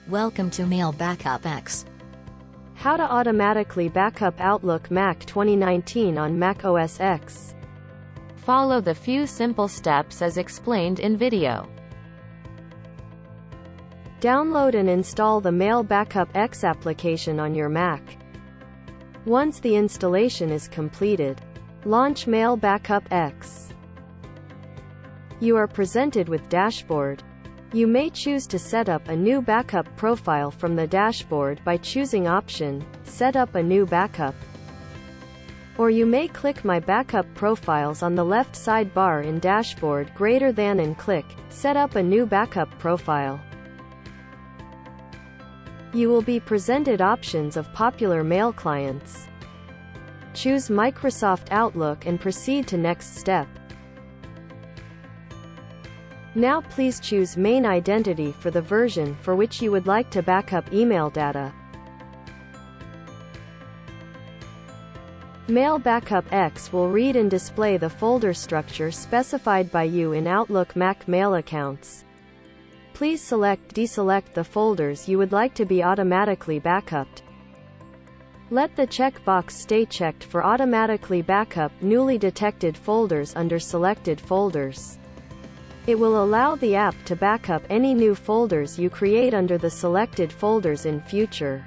Welcome to Mail Backup X. How to automatically backup Outlook Mac 2019 on Mac OS X. Follow the few simple steps as explained in video. Download and install the Mail Backup X application on your Mac. Once the installation is completed, launch Mail Backup X. You are presented with dashboard. You may choose to set up a new backup profile from the dashboard by choosing option, Set up a new backup. Or you may click My Backup Profiles on the left sidebar in Dashboard greater than and click, Set up a new backup profile. You will be presented options of popular mail clients. Choose Microsoft Outlook and proceed to next step. Now please choose Main Identity for the version for which you would like to backup email data. Mail Backup X will read and display the folder structure specified by you in Outlook Mac mail accounts. Please deselect the folders you would like to be automatically backupped. Let the checkbox stay checked for automatically backup newly detected folders under selected folders. It will allow the app to backup any new folders you create under the selected folders in future.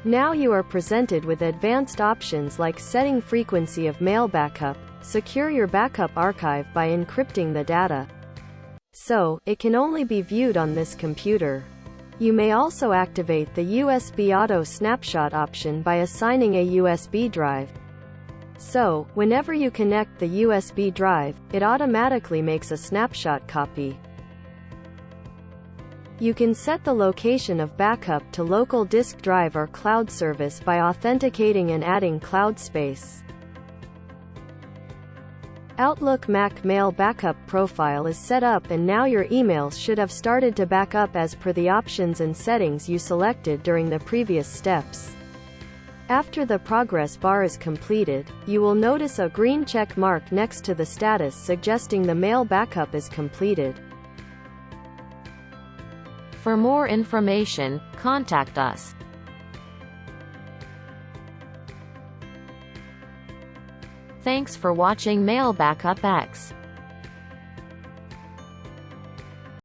Now you are presented with advanced options like setting frequency of mail backup, secure your backup archive by encrypting the data, so it can only be viewed on this computer. You may also activate the USB Auto Snapshot option by assigning a USB drive. So, whenever you connect the USB drive, it automatically makes a snapshot copy. You can set the location of backup to local disk drive or cloud service by authenticating and adding cloud space. Outlook Mac Mail Backup Profile is set up and now your emails should have started to back up as per the options and settings you selected during the previous steps. After the progress bar is completed, you will notice a green check mark next to the status suggesting the mail backup is completed. For more information, contact us. Thanks for watching Mail Backup X.